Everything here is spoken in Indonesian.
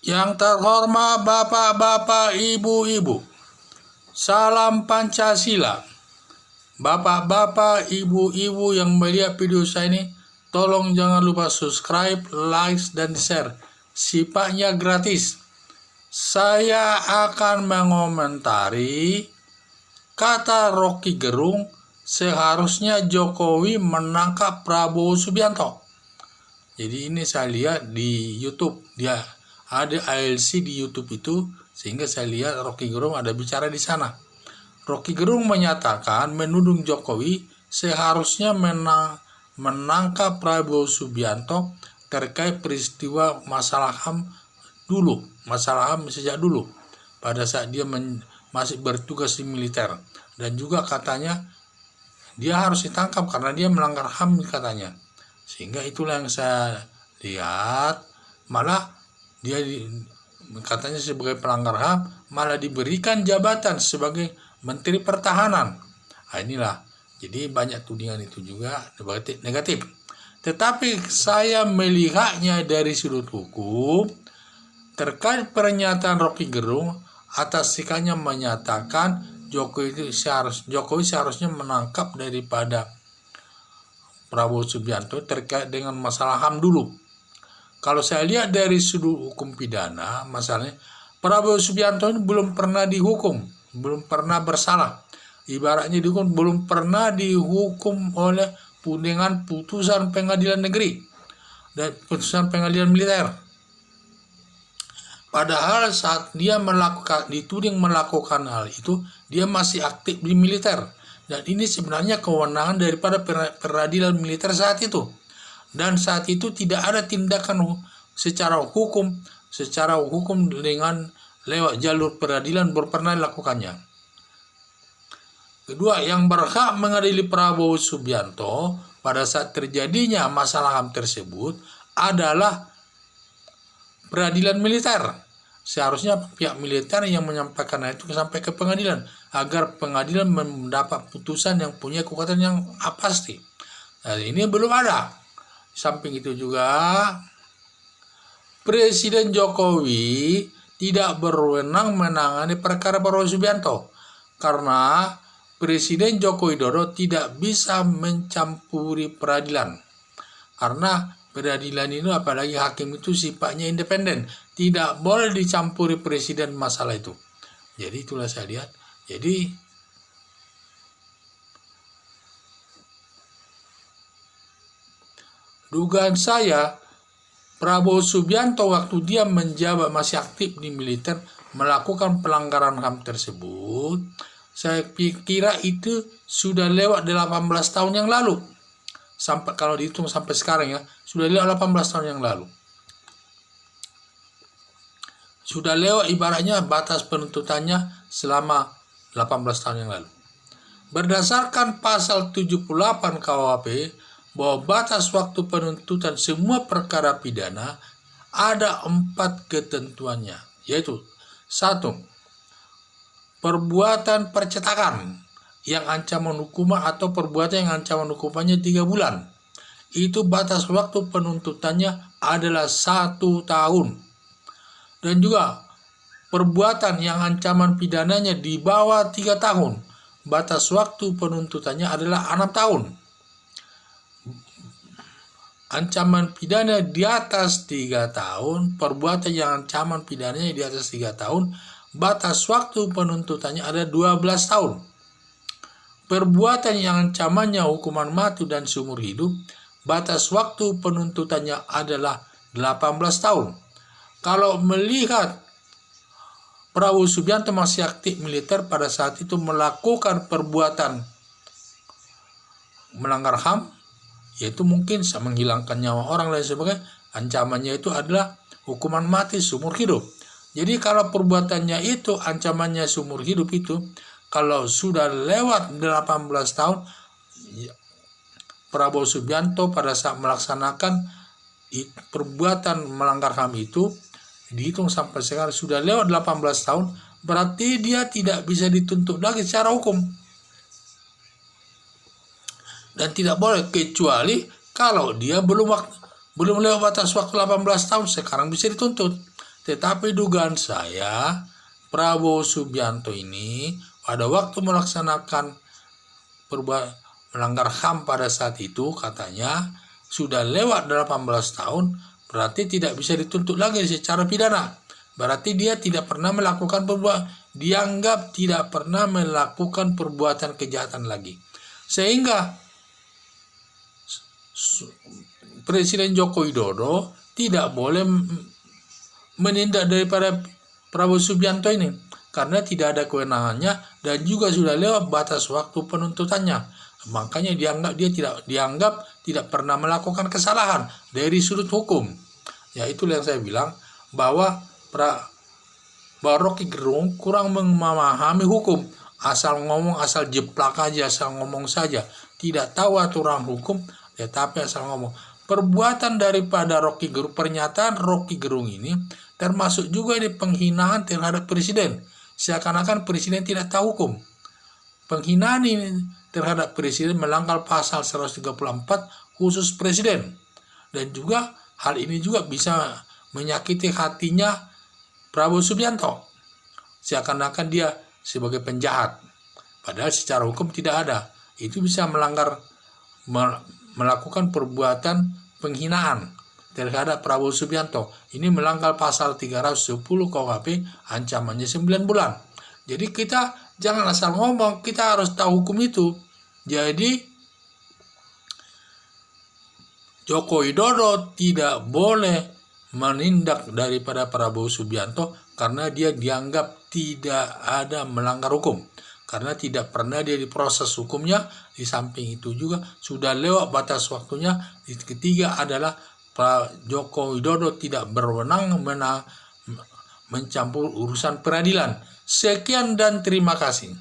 Yang terhormat bapak-bapak, ibu-ibu, salam Pancasila. Bapak-bapak, ibu-ibu yang melihat video saya ini, tolong jangan lupa subscribe, like, dan share. Sifatnya gratis. Saya akan mengomentari kata Rocky Gerung, seharusnya Jokowi menangkap Prabowo Subianto. Jadi ini saya lihat di YouTube, dia ada ALC di YouTube itu, sehingga saya lihat Rocky Gerung ada bicara di sana. Rocky Gerung menyatakan menuding Jokowi seharusnya menangkap Prabowo Subianto terkait peristiwa masalah HAM dulu, masalah HAM sejak dulu pada saat dia masih bertugas di militer, dan juga katanya dia harus ditangkap karena dia melanggar HAM katanya. Sehingga itulah yang saya lihat, malah dia katanya sebagai pelanggar HAM malah diberikan jabatan sebagai Menteri Pertahanan. Nah, inilah, jadi banyak tudingan itu juga negatif. Tetapi saya melihatnya dari sudut hukum terkait pernyataan Rocky Gerung atas sikapnya menyatakan Jokowi seharusnya menangkap daripada Prabowo Subianto terkait dengan masalah HAM dulu. Kalau saya lihat dari sudut hukum pidana, masalahnya Prabowo Subianto ini belum pernah dihukum, belum pernah bersalah. Ibaratnya dihukum, belum pernah dihukum oleh dengan putusan pengadilan negeri dan putusan pengadilan militer. Padahal saat dia dituding melakukan hal itu, dia masih aktif di militer. Dan ini sebenarnya kewenangan daripada peradilan militer saat itu. Dan saat itu tidak ada tindakan secara hukum dengan lewat jalur peradilan pernah dilakukannya. Kedua, yang berhak mengadili Prabowo Subianto pada saat terjadinya masalah HAM tersebut adalah peradilan militer. Seharusnya pihak militer yang menyampaikan itu sampai ke pengadilan agar pengadilan mendapat putusan yang punya kekuatan yang pasti. Nah, ini belum ada. Samping itu juga Presiden Jokowi tidak berwenang menangani perkara Prabowo Subianto karena Presiden Joko Widodo tidak bisa mencampuri peradilan. Karena peradilan itu, apalagi hakim itu sifatnya independen, tidak boleh dicampuri presiden masalah itu. Jadi itulah saya lihat. Jadi dugaan saya Prabowo Subianto waktu dia menjabat masih aktif di militer melakukan pelanggaran HAM tersebut, saya kira itu sudah lewat 18 tahun yang lalu. Sampai kalau dihitung sampai sekarang ya, sudah lewat 18 tahun yang lalu. Sudah lewat ibaratnya batas penuntutannya selama 18 tahun yang lalu. Berdasarkan pasal 78 KUHP bahwa batas waktu penuntutan semua perkara pidana ada 4 ketentuannya, yaitu 1. Perbuatan percetakan yang ancaman hukuman atau perbuatan yang ancaman hukumannya 3 bulan. Itu batas waktu penuntutannya adalah 1 tahun. Dan juga perbuatan yang ancaman pidananya di bawah 3 tahun. Batas waktu penuntutannya adalah 6 tahun. Ancaman pidana di atas 3 tahun, perbuatan yang ancaman pidananya di atas 3 tahun, batas waktu penuntutannya ada 12 tahun. Perbuatan yang ancamannya hukuman mati dan seumur hidup, batas waktu penuntutannya adalah 18 tahun. Kalau melihat Prabowo Subianto masih aktif militer pada saat itu melakukan perbuatan melanggar HAM, yaitu mungkin menghilangkan nyawa orang dan sebagainya, ancamannya itu adalah hukuman mati seumur hidup. Jadi kalau perbuatannya itu ancamannya seumur hidup itu, kalau sudah lewat 18 tahun, Prabowo Subianto pada saat melaksanakan perbuatan melanggar HAM itu, dihitung sampai sekarang sudah lewat 18 tahun, berarti dia tidak bisa dituntut lagi secara hukum. Dan tidak boleh, kecuali kalau dia belum lewat batas waktu 18 tahun, sekarang bisa dituntut. Tetapi dugaan saya, Prabowo Subianto ini pada waktu melaksanakan melanggar HAM pada saat itu, katanya sudah lewat 18 tahun, berarti tidak bisa dituntut lagi secara pidana. Berarti dia tidak pernah melakukan dianggap tidak pernah melakukan perbuatan kejahatan lagi. Sehingga Presiden Joko Widodo tidak boleh menindak daripada Prabowo Subianto ini karena tidak ada kewenangannya dan juga sudah lewat batas waktu penuntutannya. Makanya dianggap tidak pernah melakukan kesalahan dari sudut hukum. Ya, itulah yang saya bilang bahwa Rocky Gerung kurang memahami hukum, asal ngomong, asal jeplak aja, asal ngomong saja, tidak tahu aturan hukum, tetapi asal ngomong. Perbuatan daripada Rocky Gerung, pernyataan Rocky Gerung ini termasuk juga di penghinaan terhadap presiden. Seakan-akan presiden tidak tahu hukum. Penghinaan ini terhadap presiden melanggar pasal 134 khusus presiden. Dan juga hal ini juga bisa menyakiti hatinya Prabowo Subianto. Seakan-akan dia sebagai penjahat. Padahal secara hukum tidak ada. Itu bisa melakukan perbuatan penghinaan terhadap Prabowo Subianto. Ini melanggar pasal 310 KUHP, ancamannya 9 bulan. Jadi kita jangan asal ngomong, kita harus tahu hukum itu. Jadi Joko Widodo tidak boleh menindak daripada Prabowo Subianto karena dia dianggap tidak ada melanggar hukum. Karena tidak pernah dia diproses hukumnya. Di samping itu juga sudah lewat batas waktunya. Ketiga adalah Pak Joko Widodo tidak berwenang mencampur urusan peradilan. Sekian dan terima kasih.